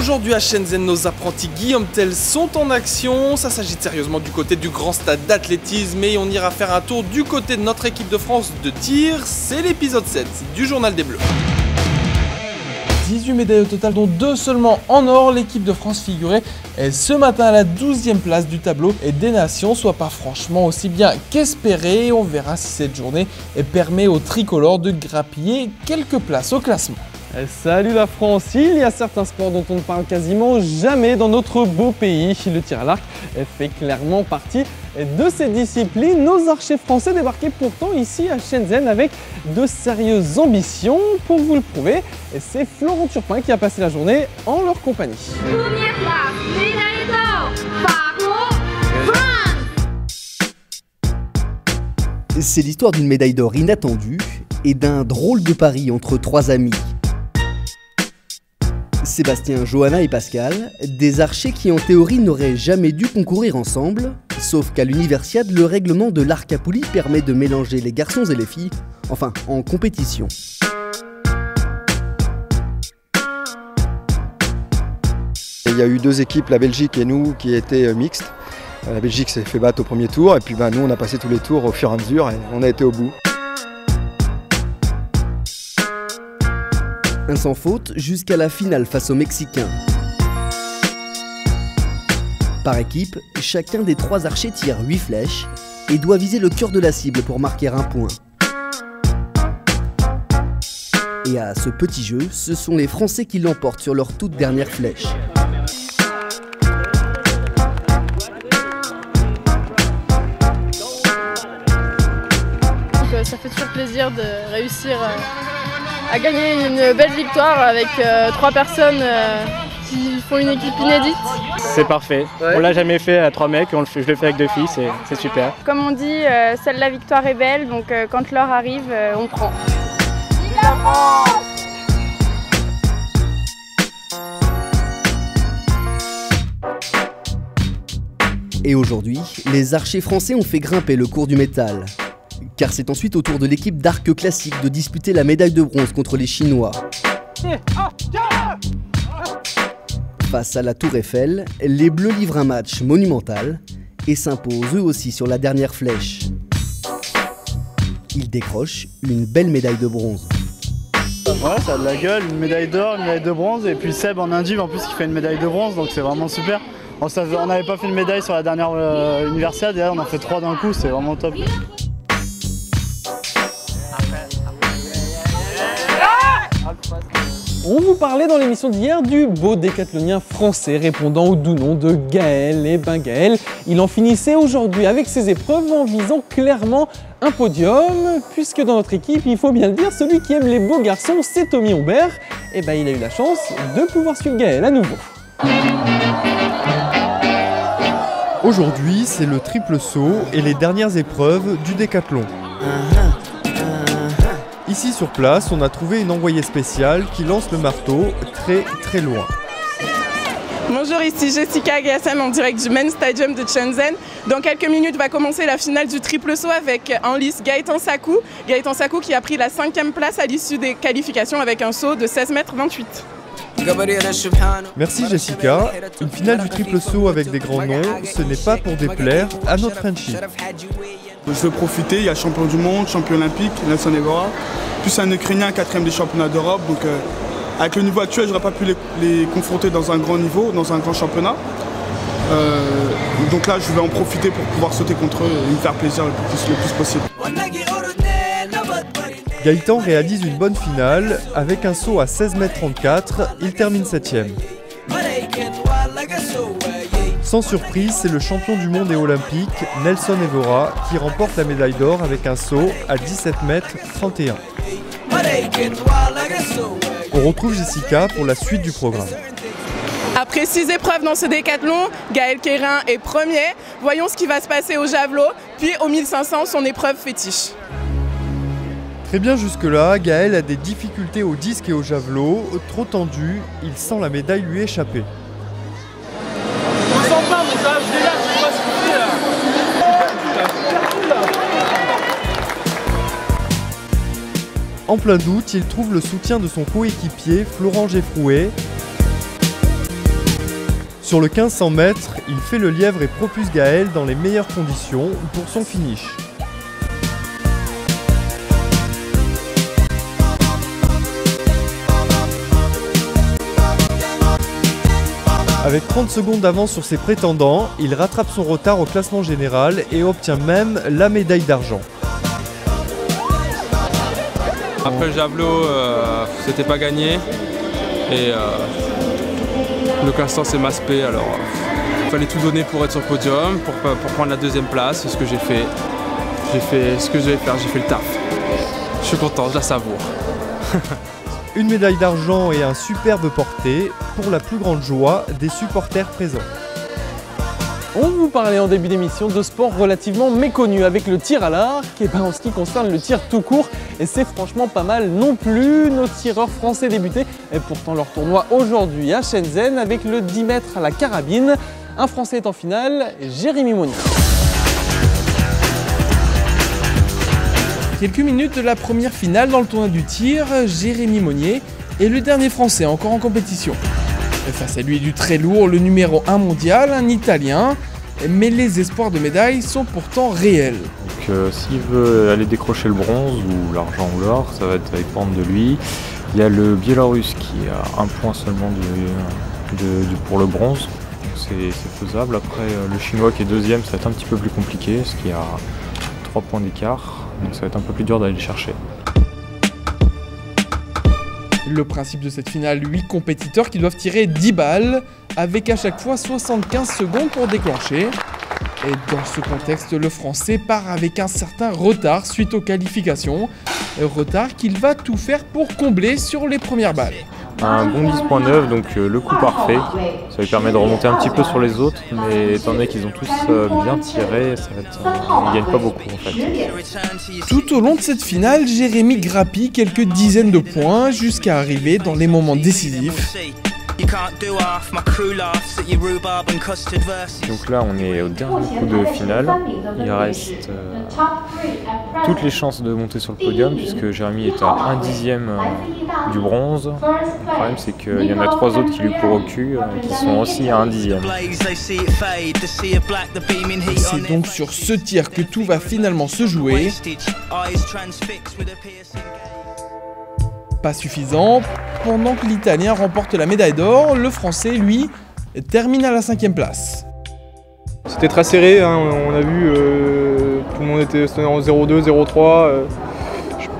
Aujourd'hui à Shenzhen, nos apprentis Guillaume Tell sont en action. Ça s'agit sérieusement du côté du grand stade d'athlétisme et on ira faire un tour du côté de notre équipe de France de tir. C'est l'épisode 7 du Journal des Bleus. 18 médailles au total, dont 2 seulement en or. L'équipe de France figurait ce matin à la 12e place du tableau et des nations, soit pas franchement aussi bien qu'espéré. On verra si cette journée permet aux tricolores de grappiller quelques places au classement. Salut la France, il y a certains sports dont on ne parle quasiment jamais dans notre beau pays. Le tir à l'arc fait clairement partie de ces disciplines. Nos archers français débarquaient pourtant ici à Shenzhen avec de sérieuses ambitions. Pour vous le prouver, c'est Florent Turpin qui a passé la journée en leur compagnie. Première place, médaille d'or, France. C'est l'histoire d'une médaille d'or inattendue et d'un drôle de pari entre 3 amis. Sébastien, Johanna et Pascal, des archers qui en théorie n'auraient jamais dû concourir ensemble, sauf qu'à l'Universiade, le règlement de l'arc à poulie permet de mélanger les garçons et les filles, enfin en compétition. Il y a eu 2 équipes, la Belgique et nous, qui étaient mixtes. La Belgique s'est fait battre au premier tour et puis nous on a passé tous les tours au fur et à mesure et on a été au bout. Un sans faute jusqu'à la finale face aux Mexicains. Par équipe, chacun des 3 archers tire 8 flèches et doit viser le cœur de la cible pour marquer un point. Et à ce petit jeu, ce sont les Français qui l'emportent sur leur toute dernière flèche. Ça fait toujours plaisir de réussir à gagner une belle victoire avec 3 personnes qui font une équipe inédite. C'est parfait, on l'a jamais fait à 3 mecs, je le fais avec 2 filles, c'est super. Comme on dit, seule la victoire est belle, donc quand l'heure arrive, on prend. Vive la France! Et aujourd'hui, les archers français ont fait grimper le cours du métal. Car c'est ensuite au tour de l'équipe d'arc classique de disputer la médaille de bronze contre les Chinois. Face à la Tour Eiffel, les Bleus livrent un match monumental et s'imposent eux aussi sur la dernière flèche. Ils décrochent une belle médaille de bronze. Ouais, ça a de la gueule, une médaille d'or, une médaille de bronze, et puis Seb en indiv en plus qui fait une médaille de bronze, donc c'est vraiment super. On n'avait pas fait une médaille sur la dernière Universiade et là on en fait 3 d'un coup, c'est vraiment top. On vous parlait dans l'émission d'hier du beau décathlonien français répondant au doux nom de Gaël. Et ben Gaël, il en finissait aujourd'hui avec ses épreuves en visant clairement un podium, puisque dans notre équipe, il faut bien le dire, celui qui aime les beaux garçons, c'est Tommy Humbert. Et ben il a eu la chance de pouvoir suivre Gaël à nouveau. Aujourd'hui, c'est le triple saut et les dernières épreuves du décathlon. Ici sur place, on a trouvé une envoyée spéciale qui lance le marteau très loin. Bonjour, ici Jessica Gassam en direct du Men's Stadium de Shenzhen. Dans quelques minutes va commencer la finale du triple saut avec en lice Gaëtan Sakou. Gaëtan Sakou qui a pris la 5e place à l'issue des qualifications avec un saut de 16,28 m. Merci Jessica. Une finale du triple saut avec des grands noms, ce n'est pas pour déplaire à notre Frenchie. Je veux profiter, il y a champion du monde, champion olympique, Nelson Evora, plus un Ukrainien 4e des championnats d'Europe. Donc avec le niveau actuel, je n'aurais pas pu les confronter dans un grand niveau, dans un grand championnat. Donc là, je vais en profiter pour pouvoir sauter contre eux et me faire plaisir le plus possible. Gaëtan réalise une bonne finale. Avec un saut à 16,34 m, il termine 7e. Sans surprise, c'est le champion du monde et olympique, Nelson Evora, qui remporte la médaille d'or avec un saut à 17,31 m. On retrouve Jessica pour la suite du programme. Après 6 épreuves dans ce décathlon, Gaël Quérin est premier. Voyons ce qui va se passer au javelot, puis au 1500, son épreuve fétiche. Très bien jusque-là, Gaël a des difficultés au disque et au javelot. Trop tendu, il sent la médaille lui échapper. En plein doute, il trouve le soutien de son coéquipier Florent Geffrouet. Sur le 1500 mètres, il fait le lièvre et propulse Gaël dans les meilleures conditions pour son finish. Avec 30 secondes d'avance sur ses prétendants, il rattrape son retard au classement général et obtient même la médaille d'argent. Après le javelot, c'était pas gagné et le classement s'est maspé, alors il fallait tout donner pour être sur le podium, pour prendre la deuxième place, c'est ce que j'ai fait. J'ai fait ce que je devais faire, j'ai fait le taf. Je suis content, je la savoure. Une médaille d'argent et un superbe porté pour la plus grande joie des supporters présents. On vous parlait en début d'émission de sport relativement méconnu avec le tir à l'arc. Et ben en ce qui concerne le tir tout court, et c'est franchement pas mal non plus. Nos tireurs français débutaient et pourtant leur tournoi aujourd'hui à Shenzhen avec le 10 mètres à la carabine. Un Français est en finale, Jérémy Monnier. Quelques minutes de la première finale dans le tournoi du tir, Jérémy Monnier est le dernier Français encore en compétition. Face à lui du très lourd, le numéro 1 mondial, un Italien, mais les espoirs de médaille sont pourtant réels. Donc s'il veut aller décrocher le bronze ou l'argent ou l'or, ça va dépendre de lui. Il y a le Biélorusse qui a un point seulement pour le bronze, c'est faisable. Après le Chinois qui est deuxième, ça va être un petit peu plus compliqué, parce qu'il y a 3 points d'écart. Donc ça va être un peu plus dur d'aller le chercher. Le principe de cette finale, 8 compétiteurs qui doivent tirer 10 balles, avec à chaque fois 75 secondes pour déclencher. Et dans ce contexte, le Français part avec un certain retard suite aux qualifications. Retard qu'il va tout faire pour combler sur les premières balles. Un bon 10.9, donc le coup parfait. Ça lui permet de remonter un petit peu sur les autres, mais étant donné qu'ils ont tous bien tiré, ça va être, ils ne gagnent pas beaucoup en fait. Tout au long de cette finale, Jérémy grappille quelques dizaines de points jusqu'à arriver dans les moments décisifs. Donc là on est au dernier coup de finale, il reste toutes les chances de monter sur le podium puisque Jérémy est à 1/10 du bronze. Le problème c'est qu'il y en a 3 autres qui lui courent au cul qui sont aussi à 1/10. C'est donc sur ce tir que tout va finalement se jouer. Pas suffisant, pendant que l'Italien remporte la médaille d'or, le Français, lui, termine à la 5e place. C'était très serré, hein, on a vu, tout le monde était en 0-2, 0-3.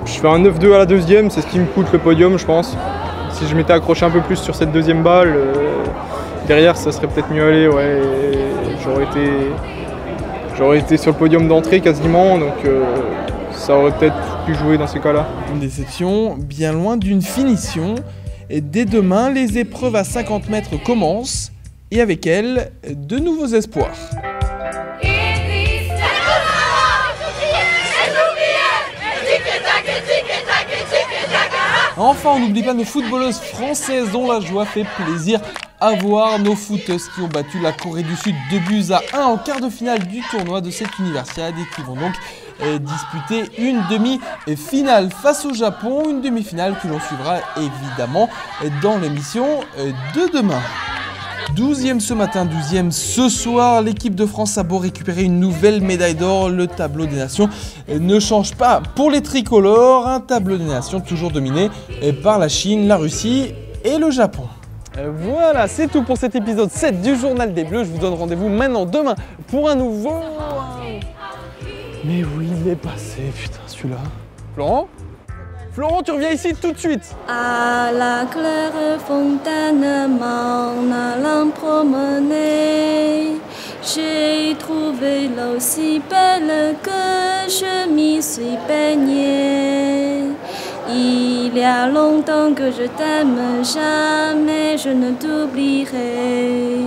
Je fais un 9-2 à la deuxième, c'est ce qui me coûte le podium je pense. Si je m'étais accroché un peu plus sur cette deuxième balle, derrière ça serait peut-être mieux allé, ouais. J'aurais été sur le podium d'entrée quasiment, donc ça aurait peut-être pu jouer dans ces cas-là. Une déception bien loin d'une finition. Et dès demain, les épreuves à 50 mètres commencent. Et avec elles, de nouveaux espoirs. Enfin, on n'oublie pas nos footballeuses françaises dont la joie fait plaisir à voir. Nos footeuses qui ont battu la Corée du Sud 2-1 en quart de finale du tournoi de cette universiade et qui vont donc disputer une demi-finale face au Japon. Une demi-finale que l'on suivra évidemment dans l'émission de demain. 12e ce matin, 12e ce soir, l'équipe de France a beau récupérer une nouvelle médaille d'or, le tableau des nations ne change pas pour les tricolores, un tableau des nations toujours dominé par la Chine, la Russie et le Japon. Voilà, c'est tout pour cet épisode 7 du Journal des Bleus. Je vous donne rendez-vous maintenant demain pour un nouveau... Mais oui, il est passé, putain, celui-là. Florent, tu reviens ici tout de suite. À la claire fontaine, m'en allant promener, j'ai trouvé l'eau si belle que je m'y suis baignée. Il y a longtemps que je t'aime, jamais je ne t'oublierai.